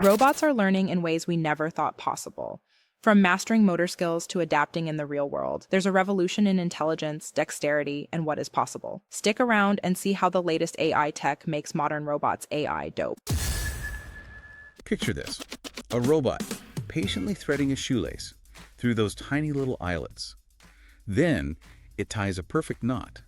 Robots are learning in ways we never thought possible. From mastering motor skills to adapting in the real world, there's a revolution in intelligence, dexterity, and what is possible. Stick around and see how the latest AI tech makes modern robots AI dope. Picture this. A robot patiently threading a shoelace through those tiny little eyelets. Then it ties a perfect knot.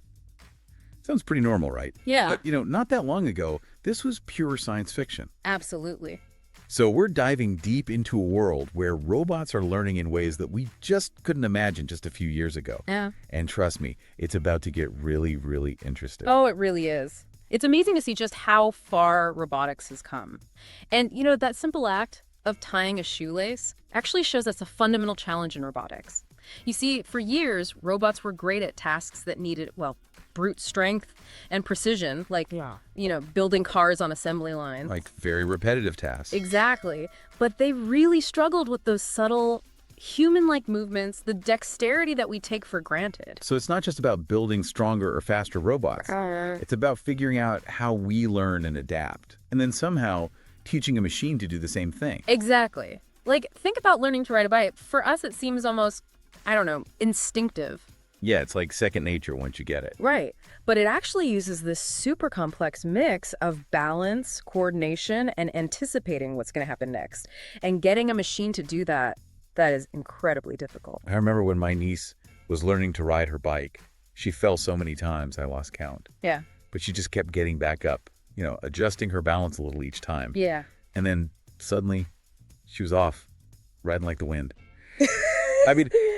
Sounds pretty normal, right? Yeah. But, not that long ago, this was pure science fiction. Absolutely. So we're diving deep into a world where robots are learning in ways that we just couldn't imagine just a few years ago. Yeah. And trust me, it's about to get really, really interesting. Oh, it really is. It's amazing to see just how far robotics has come. And, that simple act of tying a shoelace actually shows us a fundamental challenge in robotics. You see, for years, robots were great at tasks that needed, brute strength and precision, like, building cars on assembly lines. Like very repetitive tasks. Exactly. But they really struggled with those subtle, human-like movements, the dexterity that we take for granted. So it's not just about building stronger or faster robots. It's about figuring out how we learn and adapt, and then somehow teaching a machine to do the same thing. Exactly. Like, think about learning to ride a bike. For us, it seems almost, instinctive. Yeah, it's like second nature once you get it. Right. But it actually uses this super complex mix of balance, coordination, and anticipating what's going to happen next. And getting a machine to do that is incredibly difficult. I remember when my niece was learning to ride her bike. She fell so many times, I lost count. Yeah. But she just kept getting back up, adjusting her balance a little each time. Yeah. And then suddenly she was off, riding like the wind.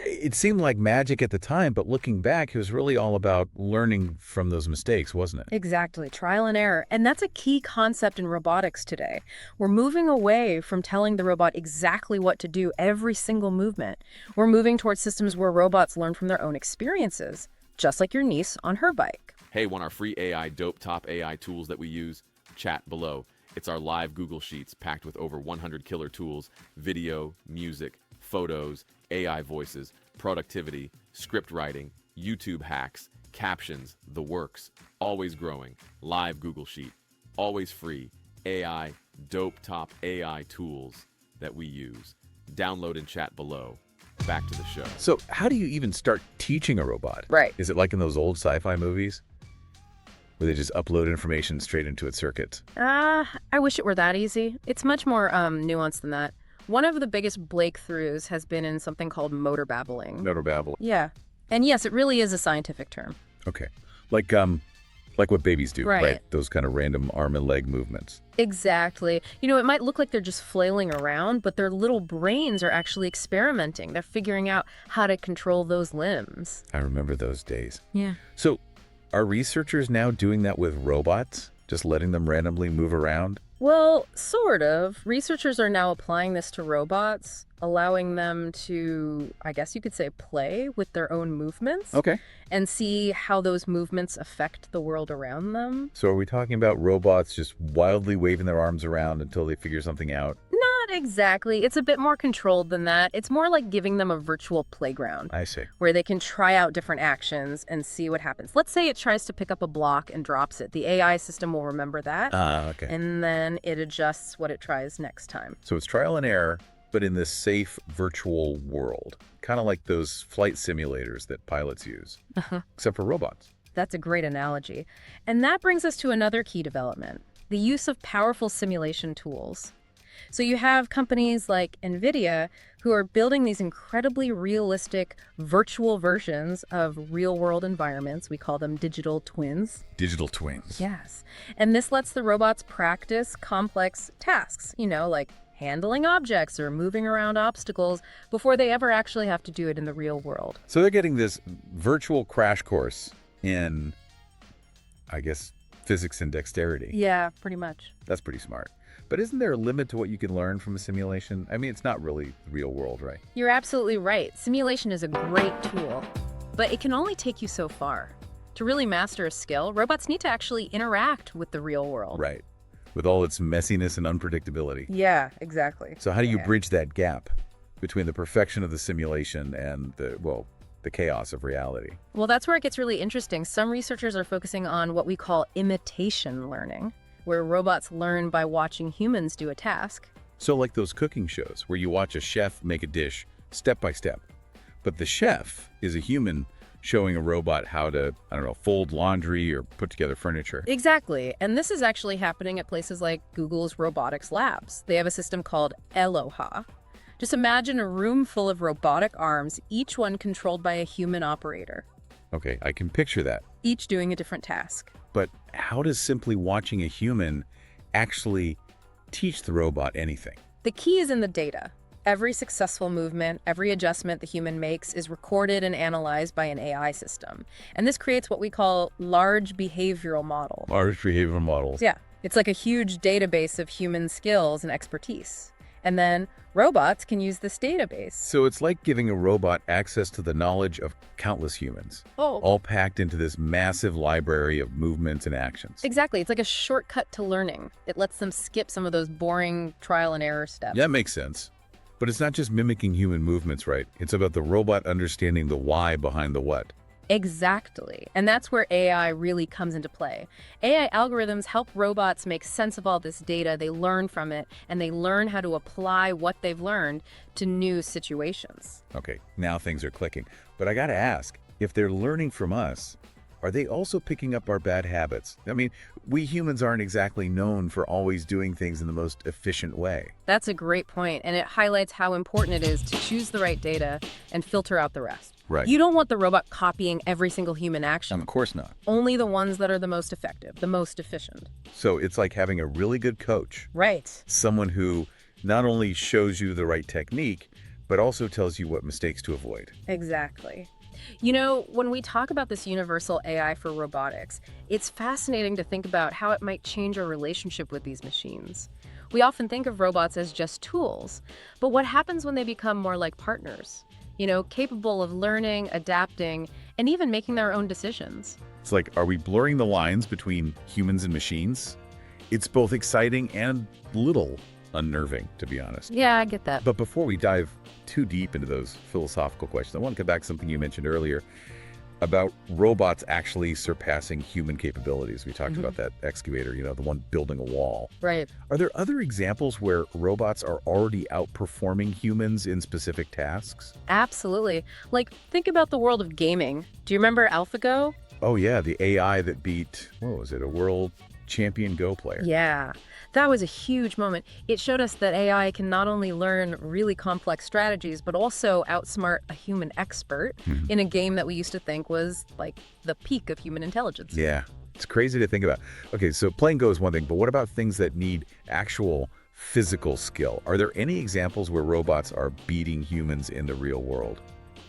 It seemed like magic at the time, but looking back, it was really all about learning from those mistakes, wasn't it? Exactly. Trial and error. And that's a key concept in robotics today. We're moving away from telling the robot exactly what to do every single movement. We're moving towards systems where robots learn from their own experiences, just like your niece on her bike. Hey, want our free AI dope top AI tools that we use? Chat below. It's our live Google Sheets packed with over 100 killer tools, video, music, photos, AI voices, productivity, script writing, YouTube hacks, captions, the works. Always growing. Live Google Sheet. Always free. AI, dope top AI tools that we use. Download and chat below. Back to the show. So how do you even start teaching a robot? Right. Is it like in those old sci-fi movies where they just upload information straight into its circuits? I wish it were that easy. It's much more nuanced than that. One of the biggest breakthroughs has been in something called motor babbling. Motor babbling. Yeah. And yes, it really is a scientific term. Okay. Like what babies do, right? Those kind of random arm and leg movements. Exactly. It might look like they're just flailing around, but their little brains are actually experimenting. They're figuring out how to control those limbs. I remember those days. Yeah. So are researchers now doing that with robots? Just letting them randomly move around? Well, sort of. Researchers are now applying this to robots, allowing them to, I guess you could say, play with their own movements. Okay. And see how those movements affect the world around them. So are we talking about robots just wildly waving their arms around until they figure something out? Not exactly. It's a bit more controlled than that. It's more like giving them a virtual playground. I see. Where they can try out different actions and see what happens. Let's say it tries to pick up a block and drops it. The AI system will remember that. Okay. And then it adjusts what it tries next time. So it's trial and error, but in this safe virtual world. Kind of like those flight simulators that pilots use. Except for robots. That's a great analogy. And that brings us to another key development, the use of powerful simulation tools. So you have companies like NVIDIA who are building these incredibly realistic virtual versions of real-world environments. We call them digital twins. Digital twins. Yes. And this lets the robots practice complex tasks, like handling objects or moving around obstacles before they ever actually have to do it in the real world. So they're getting this virtual crash course in, I guess, physics and dexterity. Yeah, pretty much. That's pretty smart. But isn't there a limit to what you can learn from a simulation? It's not really the real world, right? You're absolutely right. Simulation is a great tool, but it can only take you so far. To really master a skill, robots need to actually interact with the real world. Right. With all its messiness and unpredictability. Yeah, exactly. So how do you bridge that gap between the perfection of the simulation and the chaos of reality? Well, that's where it gets really interesting. Some researchers are focusing on what we call imitation learning, where robots learn by watching humans do a task. So like those cooking shows where you watch a chef make a dish step by step, but the chef is a human showing a robot how to, I don't know, fold laundry or put together furniture. Exactly. And this is actually happening at places like Google's robotics labs. They have a system called Aloha. Just imagine a room full of robotic arms, each one controlled by a human operator, Okay, I can picture that. each doing a different task. But how does simply watching a human actually teach the robot anything? The key is in the data. Every successful movement, every adjustment the human makes is recorded and analyzed by an AI system. And this creates what we call large behavioral models. Large behavioral models. Yeah, it's like a huge database of human skills and expertise. And then robots can use this database. So it's like giving a robot access to the knowledge of countless humans, Oh, all packed into this massive library of movements and actions. exactly. It's like a shortcut to learning. It lets them skip some of those boring trial and error steps. Yeah, that makes sense. But it's not just mimicking human movements, right? It's about the robot understanding the why behind the what. Exactly. And that's where AI really comes into play. AI algorithms help robots make sense of all this data. They learn from it, and they learn how to apply what they've learned to new situations. Okay, now things are clicking. But I gotta ask, if they're learning from us, are they also picking up our bad habits? I mean, we humans aren't exactly known for always doing things in the most efficient way. That's a great point, and it highlights how important it is to choose the right data and filter out the rest. Right. You don't want the robot copying every single human action. Of course not. Only the ones that are the most effective, the most efficient. So it's like having a really good coach, Right. someone who not only shows you the right technique, but also tells you what mistakes to avoid. Exactly. You know, when we talk about this universal AI for robotics, it's fascinating to think about how it might change our relationship with these machines. We often think of robots as just tools, but what happens when they become more like partners? You know, capable of learning, adapting, and even making their own decisions. It's like, are we blurring the lines between humans and machines? It's both exciting and a little unnerving, to be honest. Yeah, I get that. But before we dive too deep into those philosophical questions, I want to come back to something you mentioned earlier about robots actually surpassing human capabilities. We talked about that excavator, you know, the one building a wall. Right. Are there other examples where robots are already outperforming humans in specific tasks? Absolutely. Like, think about the world of gaming. Do you remember AlphaGo? Oh yeah, the AI that beat, what was it, a world champion Go player. Yeah, that was a huge moment. It showed us that AI can not only learn really complex strategies, but also outsmart a human expert in a game that we used to think was like the peak of human intelligence. Yeah, it's crazy to think about. Okay, so playing Go is one thing, but what about things that need actual physical skill? Are there any examples where robots are beating humans in the real world?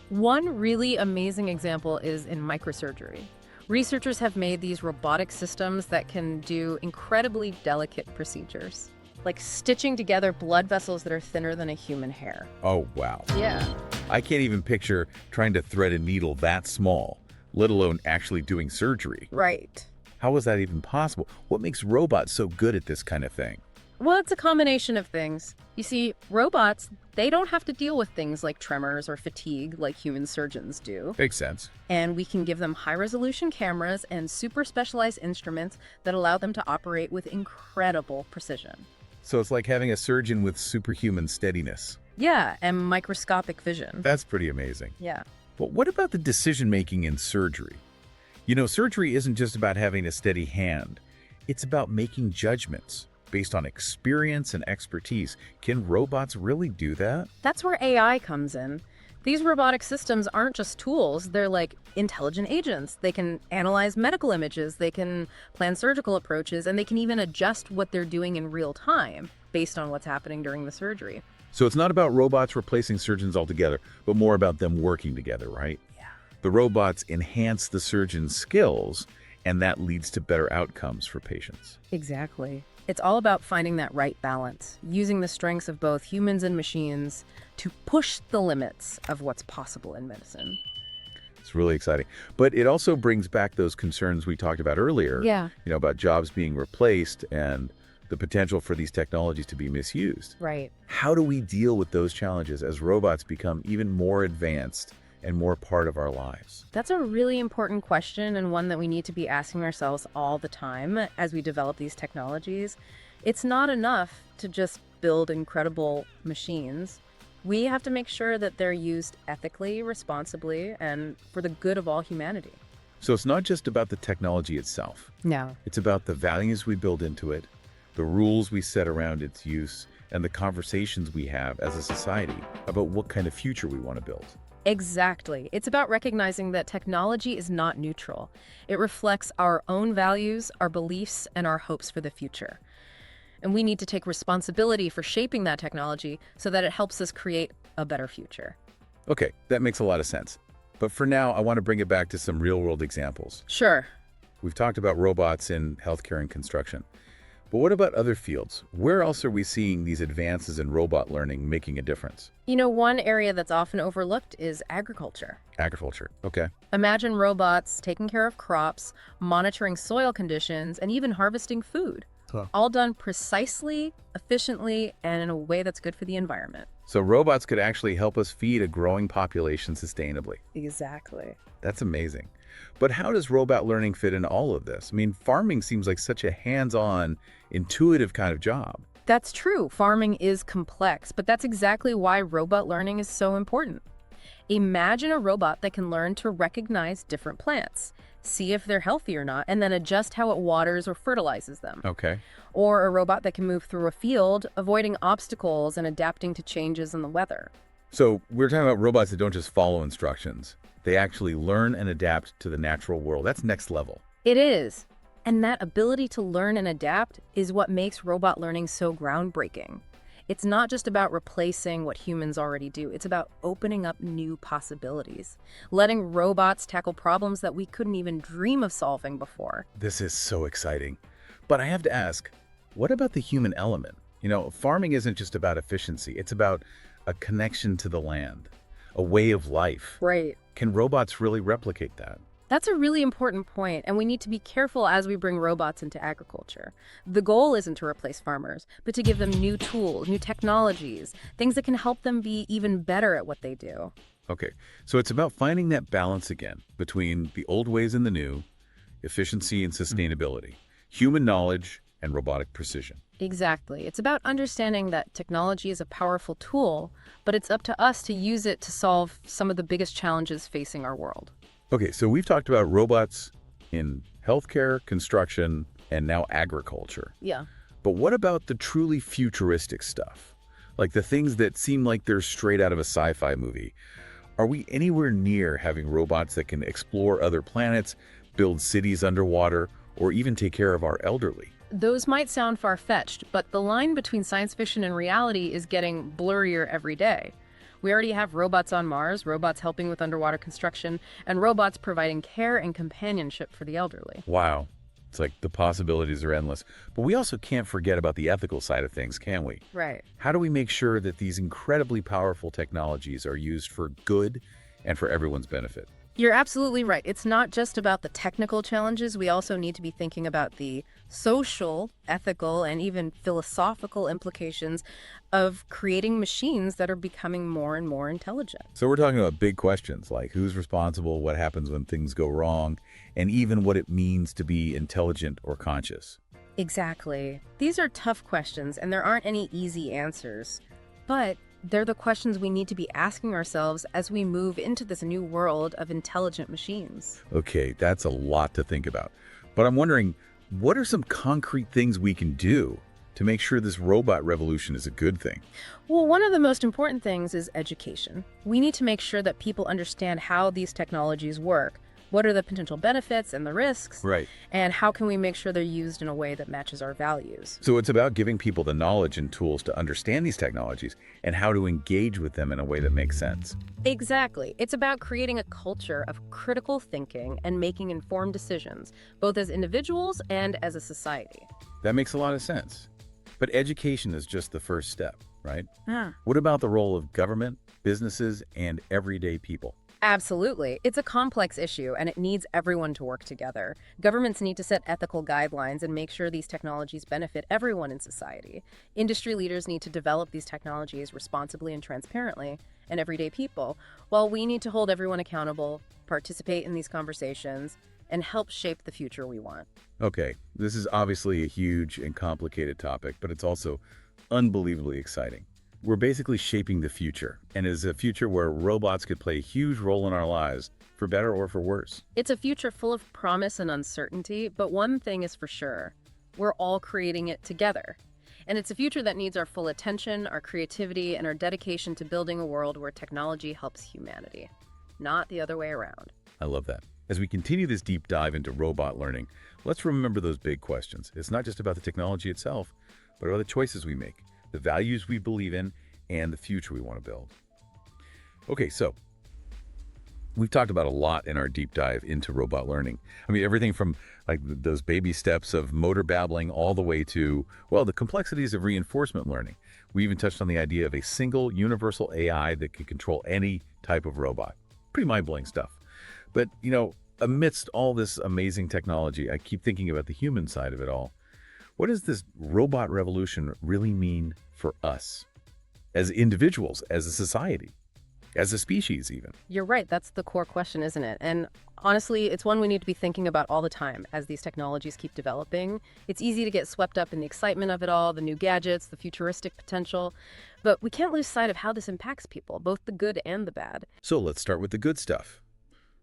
One really amazing example is in microsurgery. Researchers have made these robotic systems that can do incredibly delicate procedures, like stitching together blood vessels that are thinner than a human hair. Oh, wow. Yeah. I can't even picture trying to thread a needle that small, let alone actually doing surgery. Right. How is that even possible? What makes robots so good at this kind of thing? Well, it's a combination of things. You see, robots, they don't have to deal with things like tremors or fatigue like human surgeons do. Makes sense. And we can give them high-resolution cameras and super specialized instruments that allow them to operate with incredible precision. So it's like having a surgeon with superhuman steadiness. Yeah, and microscopic vision. That's pretty amazing. Yeah. But what about the decision-making in surgery? You know, surgery isn't just about having a steady hand. It's about making judgments based on experience and expertise. Can robots really do that? That's where AI comes in. These robotic systems aren't just tools, they're like intelligent agents. They can analyze medical images, they can plan surgical approaches, and they can even adjust what they're doing in real time based on what's happening during the surgery. So it's not about robots replacing surgeons altogether, but more about them working together, right? Yeah. The robots enhance the surgeon's skills, and that leads to better outcomes for patients. Exactly. It's all about finding that right balance, using the strengths of both humans and machines to push the limits of what's possible in medicine. It's really exciting. But it also brings back those concerns we talked about earlier, Yeah. you know, about jobs being replaced and the potential for these technologies to be misused. Right. How do we deal with those challenges as robots become even more advanced and more part of our lives? That's a really important question, and one that we need to be asking ourselves all the time as we develop these technologies. It's not enough to just build incredible machines, we have to make sure that they're used ethically, responsibly, and for the good of all humanity. So it's not just about the technology itself. No. It's about the values we build into it, the rules we set around its use, and the conversations we have as a society about what kind of future we want to build. Exactly. It's about recognizing that technology is not neutral. It reflects our own values, our beliefs, and our hopes for the future. And we need to take responsibility for shaping that technology so that it helps us create a better future. Okay, that makes a lot of sense. But for now, I want to bring it back to some real-world examples. Sure. We've talked about robots in healthcare and construction. But what about other fields? Where else are we seeing these advances in robot learning making a difference? You know, one area that's often overlooked is agriculture. Agriculture, okay. Imagine robots taking care of crops, monitoring soil conditions, and even harvesting food. Huh. All done precisely, efficiently, and in a way that's good for the environment. So robots could actually help us feed a growing population sustainably. Exactly. That's amazing. But how does robot learning fit in all of this? I mean, farming seems like such a hands-on, intuitive kind of job. That's true. Farming is complex, but that's exactly why robot learning is so important. Imagine a robot that can learn to recognize different plants, see if they're healthy or not, and then adjust how it waters or fertilizes them. Okay. Or a robot that can move through a field, avoiding obstacles and adapting to changes in the weather. So we're talking about robots that don't just follow instructions. They actually learn and adapt to the natural world. That's next level. It is. And that ability to learn and adapt is what makes robot learning so groundbreaking. It's not just about replacing what humans already do. It's about opening up new possibilities, letting robots tackle problems that we couldn't even dream of solving before. This is so exciting. But I have to ask, what about the human element? You know, farming isn't just about efficiency. It's about a connection to the land, a way of life. Right. Can robots really replicate that? That's a really important point, and we need to be careful as we bring robots into agriculture. The goal isn't to replace farmers, but to give them new tools, new technologies, things that can help them be even better at what they do. Okay, so it's about finding that balance again between the old ways and the new, efficiency and sustainability, human knowledge and robotic precision. Exactly. It's about understanding that technology is a powerful tool, but it's up to us to use it to solve some of the biggest challenges facing our world. Okay, so we've talked about robots in healthcare, construction, and now agriculture. Yeah. But what about the truly futuristic stuff? Like the things that seem like they're straight out of a sci-fi movie. Are we anywhere near having robots that can explore other planets, build cities underwater, or even take care of our elderly? Those might sound far-fetched, but the line between science fiction and reality is getting blurrier every day. We already have robots on Mars, robots helping with underwater construction, and robots providing care and companionship for the elderly. Wow. It's like the possibilities are endless. But we also can't forget about the ethical side of things, can we? Right. How do we make sure that these incredibly powerful technologies are used for good and for everyone's benefit? You're absolutely right. It's not just about the technical challenges. We also need to be thinking about the social, ethical, and even philosophical implications of creating machines that are becoming more and more intelligent. So we're talking about big questions like who's responsible, what happens when things go wrong, and even what it means to be intelligent or conscious. Exactly. These are tough questions, and there aren't any easy answers. But they're the questions we need to be asking ourselves as we move into this new world of intelligent machines. Okay, that's a lot to think about. But I'm wondering, what are some concrete things we can do to make sure this robot revolution is a good thing? Well, one of the most important things is education. We need to make sure that people understand how these technologies work. What are the potential benefits and the risks? Right. And how can we make sure they're used in a way that matches our values? So it's about giving people the knowledge and tools to understand these technologies and how to engage with them in a way that makes sense. Exactly. It's about creating a culture of critical thinking and making informed decisions, both as individuals and as a society. That makes a lot of sense. But education is just the first step, right? Yeah. What about the role of government, businesses, and everyday people? Absolutely. It's a complex issue, and it needs everyone to work together. Governments need to set ethical guidelines and make sure these technologies benefit everyone in society. Industry leaders need to develop these technologies responsibly and transparently, and everyday people, while we need to hold everyone accountable, participate in these conversations, and help shape the future we want. Okay, this is obviously a huge and complicated topic, but it's also unbelievably exciting. We're basically shaping the future, and it is a future where robots could play a huge role in our lives, for better or for worse. It's a future full of promise and uncertainty, but one thing is for sure. We're all creating it together. And it's a future that needs our full attention, our creativity, and our dedication to building a world where technology helps humanity, not the other way around. I love that. As we continue this deep dive into robot learning, let's remember those big questions. It's not just about the technology itself, but about the choices we make, the values we believe in, and the future we want to build. Okay, so we've talked about a lot in our deep dive into robot learning. I mean, everything from like those baby steps of motor babbling all the way to, well, the complexities of reinforcement learning. We even touched on the idea of a single universal AI that could control any type of robot. Pretty mind-blowing stuff. But, amidst all this amazing technology, I keep thinking about the human side of it all. What does this robot revolution really mean for us? As individuals, as a society, as a species even? You're right, that's the core question, isn't it? And honestly, it's one we need to be thinking about all the time as these technologies keep developing. It's easy to get swept up in the excitement of it all, the new gadgets, the futuristic potential, but we can't lose sight of how this impacts people, both the good and the bad. So let's start with the good stuff.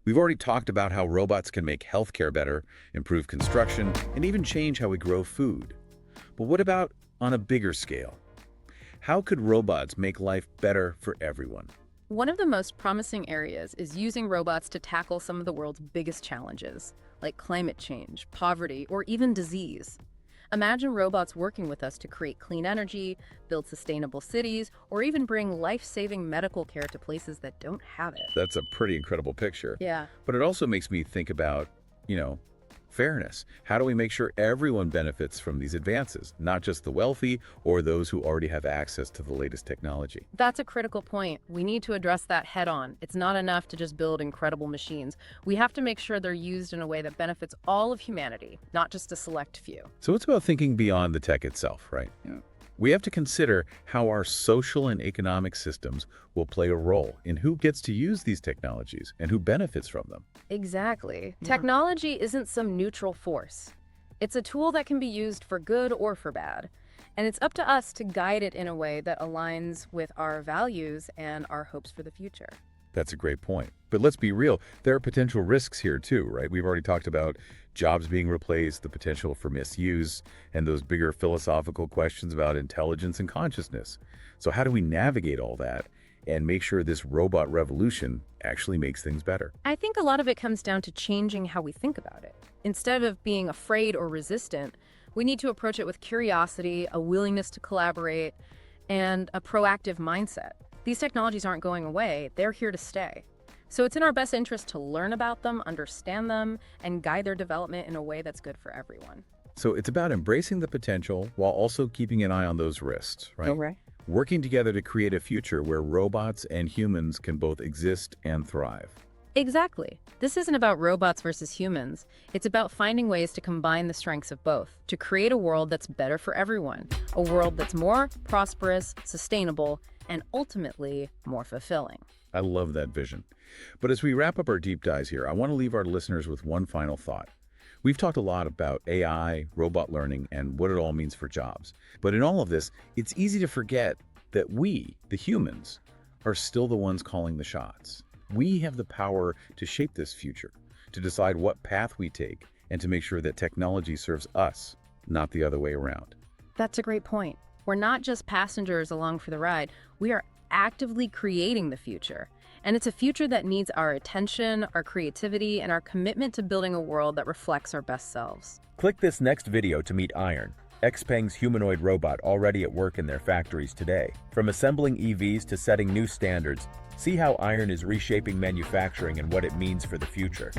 We've already talked about how robots can make healthcare better, improve construction, and even change how we grow food. But what about on a bigger scale? How could robots make life better for everyone? One of the most promising areas is using robots to tackle some of the world's biggest challenges, like climate change, poverty, or even disease. Imagine robots working with us to create clean energy, build sustainable cities, or even bring life-saving medical care to places that don't have it. That's a pretty incredible picture. Yeah. But it also makes me think about, fairness. How do we make sure everyone benefits from these advances, not just the wealthy or those who already have access to the latest technology? That's a critical point. We need to address that head on. It's not enough to just build incredible machines. We have to make sure they're used in a way that benefits all of humanity, not just a select few. So it's about thinking beyond the tech itself, right? Yeah. We have to consider how our social and economic systems will play a role in who gets to use these technologies and who benefits from them. Exactly. Technology isn't some neutral force. It's a tool that can be used for good or for bad. And it's up to us to guide it in a way that aligns with our values and our hopes for the future. That's a great point. But let's be real, there are potential risks here too, right? We've already talked about jobs being replaced, the potential for misuse, and those bigger philosophical questions about intelligence and consciousness. So how do we navigate all that and make sure this robot revolution actually makes things better? I think a lot of it comes down to changing how we think about it. Instead of being afraid or resistant, we need to approach it with curiosity, a willingness to collaborate, and a proactive mindset. These technologies aren't going away, they're here to stay. So it's in our best interest to learn about them, understand them, and guide their development in a way that's good for everyone. So it's about embracing the potential while also keeping an eye on those risks, right? Oh, right. Working together to create a future where robots and humans can both exist and thrive. Exactly. This isn't about robots versus humans. It's about finding ways to combine the strengths of both, to create a world that's better for everyone, a world that's more prosperous, sustainable, and ultimately more fulfilling. I love that vision. But as we wrap up our deep dives here, I want to leave our listeners with one final thought. We've talked a lot about AI, robot learning, and what it all means for jobs. But in all of this, it's easy to forget that we, the humans, are still the ones calling the shots. We have the power to shape this future, to decide what path we take, and to make sure that technology serves us, not the other way around. That's a great point. We're not just passengers along for the ride. We are actively creating the future. And it's a future that needs our attention, our creativity, and our commitment to building a world that reflects our best selves. Click this next video to meet Iron, XPeng's humanoid robot already at work in their factories today. From assembling EVs to setting new standards, see how Iron is reshaping manufacturing and what it means for the future.